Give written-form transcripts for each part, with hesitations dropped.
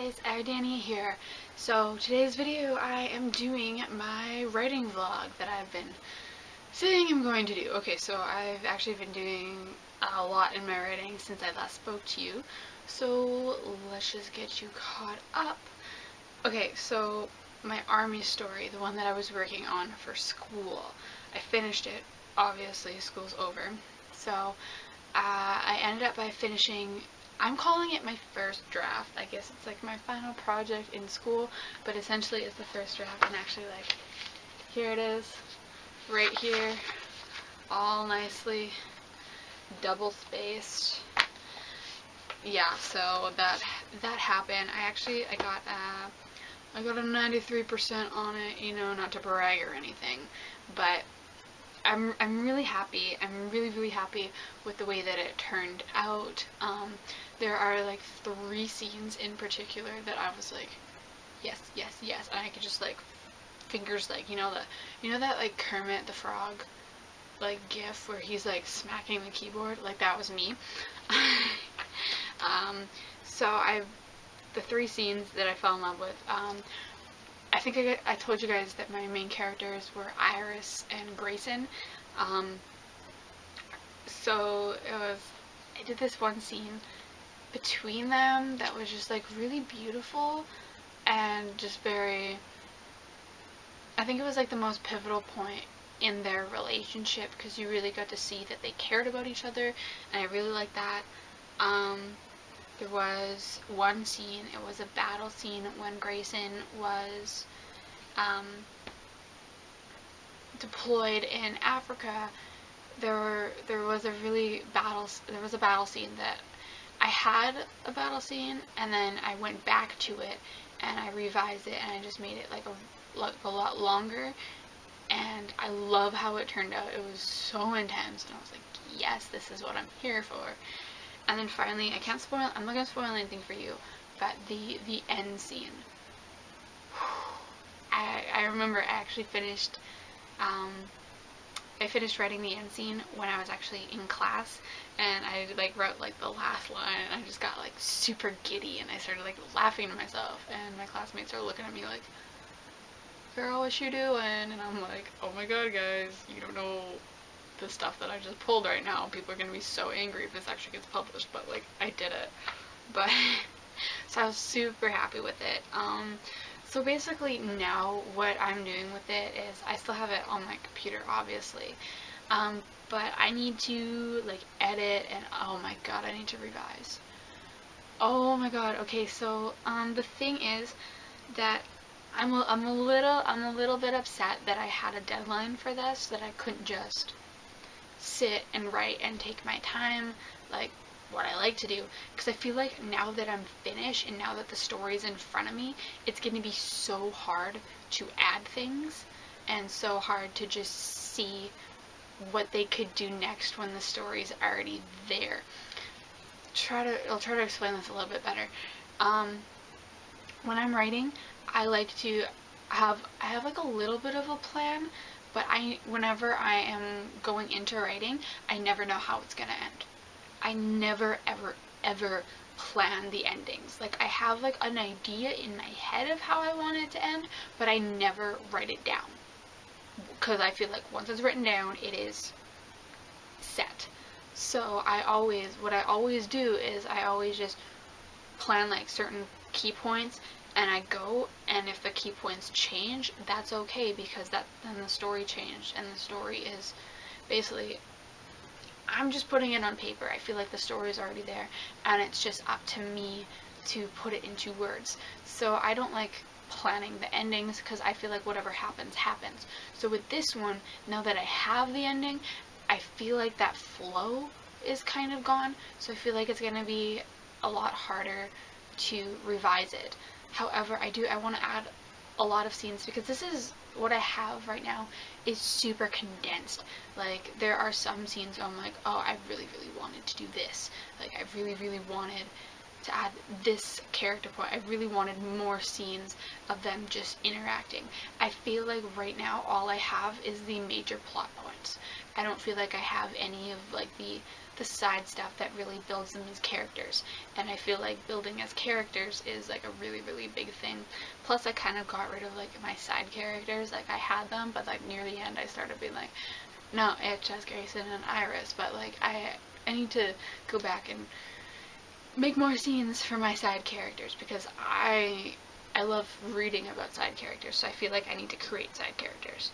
guys, Danny here. So today's video I am doing my writing vlog that I've been saying I'm going to do. Okay, so I've actually been doing a lot in my writing since I last spoke to you. So let's just get you caught up. Okay, so my army story, the one that I was working on for school, I finished it. Obviously, school's over. So I ended up by finishing, I'm calling it my first draft. I guess it's like my final project in school, but essentially it's the first draft. And actually, like, here it is, right here, all nicely double spaced. Yeah, so that happened. I got a 93% on it, you know, not to brag or anything, but I'm really happy. I'm really happy with the way that it turned out. There are like 3 scenes in particular that I was like, yes, and I could just like fingers, like, you know that like Kermit the Frog like gif where he's like smacking the keyboard, like that was me. So the 3 scenes that I fell in love with, I think I told you guys that my main characters were Iris and Grayson. So I did this one scene between them that was just like really beautiful and just very, I think it was like the most pivotal point in their relationship because you really got to see that they cared about each other, and I really liked that. There was one scene, it was a battle scene when Grayson was deployed in Africa. There was a battle scene that I had a battle scene, and then I went back to it and I revised it and I just made it like a lot longer, and I love how it turned out. It was so intense and I was like, yes, this is what I'm here for. And then finally, I'm not gonna spoil anything for you, but the end scene. I remember I actually finished writing the end scene when I was actually in class, and I like wrote like the last line and I just got like super giddy and I started like laughing to myself, and my classmates are looking at me like, girl, what you doing? And I'm like, oh my god, guys, you don't know the stuff that I just pulled right now. People are gonna be so angry if this actually gets published, but like, I did it. But so I was super happy with it. So basically now what I'm doing with it is I still have it on my computer, obviously, but I need to like edit, and oh my god, I need to revise. Oh my god. Okay, so the thing is that I'm a little bit upset that I had a deadline for this, that I couldn't just sit and write and take my time like what I like to do, because I feel like now that I'm finished and now that the story's in front of me, it's going to be so hard to add things and so hard to just see what they could do next when the story's already there. I'll try to explain this a little bit better. When I'm writing, I like to I have like a little bit of a plan, but whenever I am going into writing, I never know how it's gonna end. I never ever plan the endings. Like, I have like an idea in my head of how I want it to end, but I never write it down, because I feel like once it's written down, it is set. So what I always do is I always just plan like certain key points, and I go, and if the key points change, that's okay, because then the story changed, and the story is basically, I'm just putting it on paper. I feel like the story is already there, and it's just up to me to put it into words. So I don't like planning the endings, because I feel like whatever happens, happens. So with this one, now that I have the ending, I feel like that flow is kind of gone, so I feel like it's gonna be a lot harder to revise it. However, I want to add a lot of scenes, because this is what I have right now is super condensed. Like, there are some scenes where I'm like, oh, I really wanted to do this. Like, I really wanted to add this character point. I really wanted more scenes of them just interacting. I feel like right now all I have is the major plot points. I don't feel like I have any of like the the side stuff that really builds them as characters. And I feel like building as characters is like a really, really big thing. Plus I kind of got rid of like my side characters. Like I had them, but like near the end I started being like, no, it's just Grayson and Iris, but like I need to go back and make more scenes for my side characters, because I love reading about side characters, so I feel like I need to create side characters.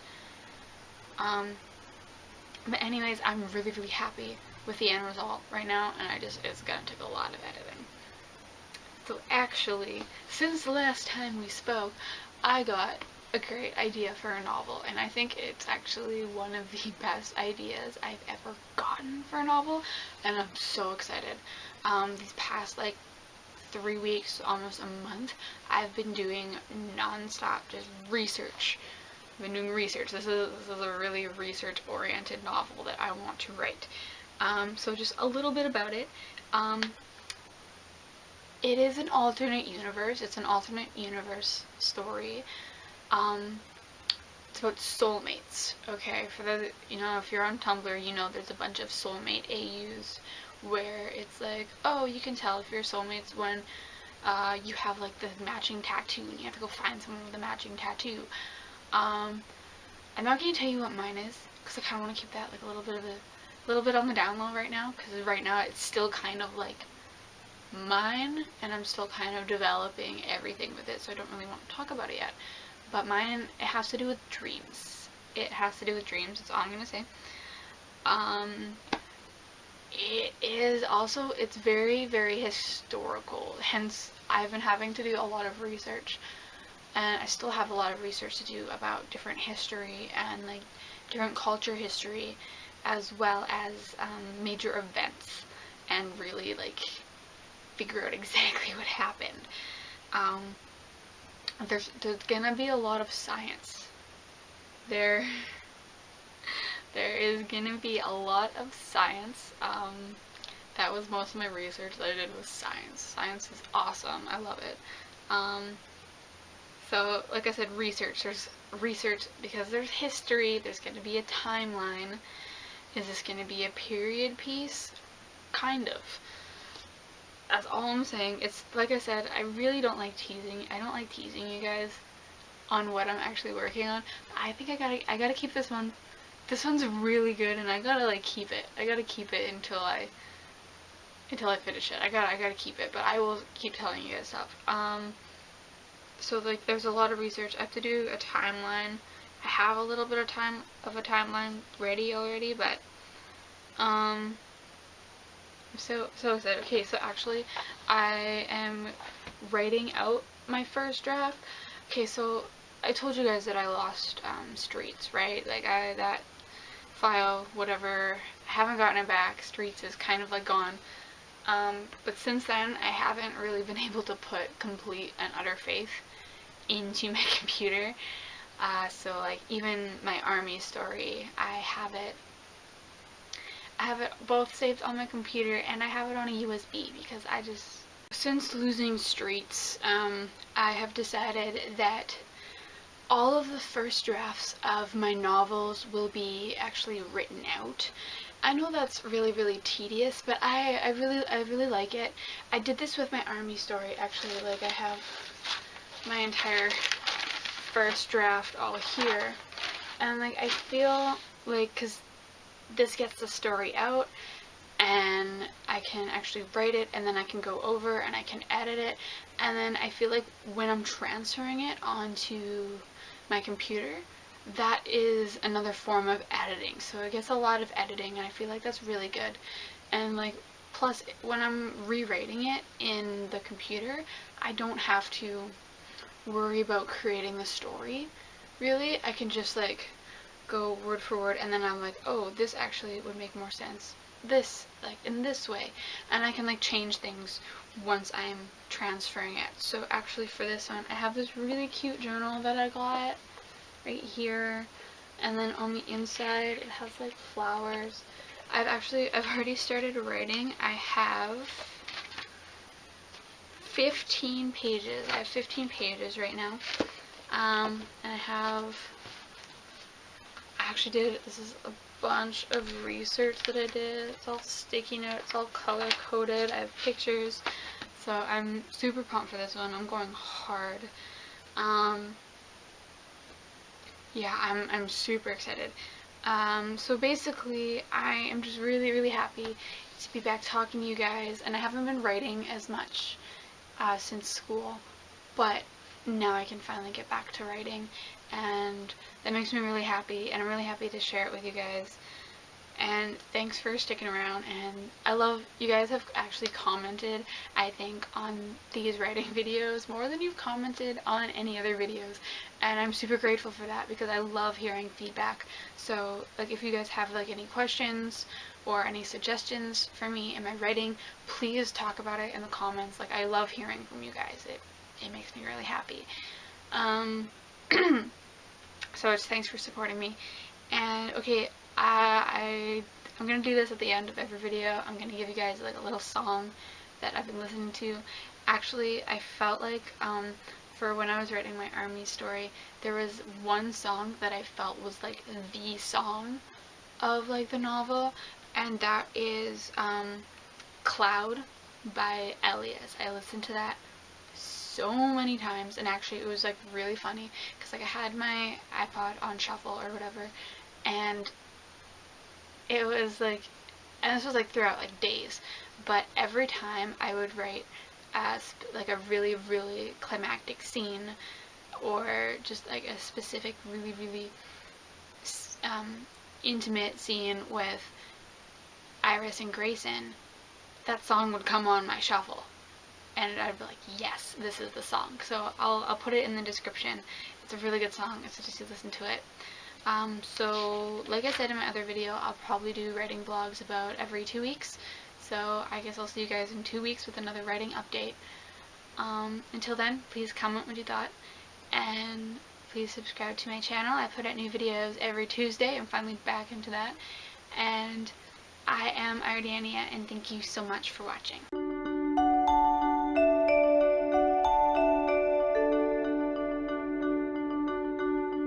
But anyways, I'm really, really happy with the end result right now, and it's gonna take a lot of editing. So actually, since the last time we spoke, I got a great idea for a novel, and I think it's actually one of the best ideas I've ever gotten for a novel, and I'm so excited. These past like 3 weeks, almost a month, I've been doing non-stop just research. I've been doing research. This is a really research-oriented novel that I want to write. So just a little bit about it. It is an alternate universe. It's an alternate universe story. It's about soulmates, okay? For the, you know, if you're on Tumblr, you know there's a bunch of soulmate AUs where it's like, oh, you can tell if you're soulmates when you have like the matching tattoo and you have to go find someone with a matching tattoo. I'm not going to tell you what mine is, because I kind of want to keep that like a little bit on the down low right now, because right now it's still kind of like mine, and I'm still kind of developing everything with it, so I don't really want to talk about it yet. But mine, it has to do with dreams. It has to do with dreams, that's all I'm gonna say. It is also, it's very, very historical, hence I've been having to do a lot of research, and I still have a lot of research to do about different history and like different culture history, as well as major events, and really like figure out exactly what happened. There's gonna be a lot of science. There is gonna be a lot of science. That was most of my research that I did was science. Science is awesome. I love it. So, like I said, research. There's research because there's history. There's gonna be a timeline. Is this gonna be a period piece? Kind of. That's all I'm saying. It's, like I said, I really don't like teasing. I don't like teasing you guys on what I'm actually working on. I think I gotta keep this one. This one's really good, and I gotta like keep it. I gotta keep it until I finish it. I gotta keep it, but I will keep telling you guys stuff. So like there's a lot of research. I have to do a timeline. I have a little bit of a timeline ready already, but I'm so excited. Okay, so actually I am writing out my first draft. Okay, so I told you guys that I lost Streets, right? Like that file, whatever, I haven't gotten it back. Streets is kind of like gone. But since then I haven't really been able to put complete and utter faith into my computer. So like even my army story, I have it both saved on my computer, and I have it on a USB because since losing Streets, I have decided that all of the first drafts of my novels will be actually written out. I know that's really, really tedious, but I really like it. I did this with my army story, actually. Like, I have my entire first draft all here, and like I feel like, because this gets the story out, and I can actually write it, and then I can go over and I can edit it, and then I feel like when I'm transferring it onto my computer, that is another form of editing. So it gets a lot of editing, and I feel like that's really good. And like, plus when I'm rewriting it in the computer, I don't have to worry about creating the story. Really, I can just like go word for word, and then I'm like, oh, this actually would make more sense this, like, in this way, and I can like change things once I'm transferring it. So actually for this one, I have this really cute journal that I got right here, and then on the inside it has like flowers. I've already started writing. I have 15 pages. I have 15 pages right now, and I actually did, this is a bunch of research that I did. It's all sticky notes, it's all color coded, I have pictures, so I'm super pumped for this one. I'm going hard. Yeah, I'm super excited. So basically, I am just really, really happy to be back talking to you guys, and I haven't been writing as much since school, but now I can finally get back to writing, and that makes me really happy, and I'm really happy to share it with you guys. And thanks for sticking around, and I love, you guys have actually commented, I think, on these writing videos more than you've commented on any other videos, and I'm super grateful for that because I love hearing feedback. So like, if you guys have like any questions or any suggestions for me in my writing, please talk about it in the comments. Like, I love hearing from you guys. It makes me really happy. So it's thanks for supporting me. And okay, I'm gonna do this at the end of every video. I'm gonna give you guys like a little song that I've been listening to. Actually, I felt like for when I was writing my army story, there was one song that I felt was like the song of like the novel, and that is Cloud by Elias. I listened to that so many times, and actually it was like really funny because like I had my iPod on shuffle or whatever, and it was like, and this was like throughout like days, but every time I would write like a really, really climactic scene, or just like a specific really, really intimate scene with Iris and Grayson, that song would come on my shuffle, and I'd be like, yes, this is the song. So I'll put it in the description. It's a really good song. I suggest you listen to it. So like I said in my other video, I'll probably do writing vlogs about every 2 weeks. So I guess I'll see you guys in 2 weeks with another writing update. Until then, please comment what you thought, and please subscribe to my channel. I put out new videos every Tuesday. I'm finally back into that. And I am Ariadania, and thank you so much for watching.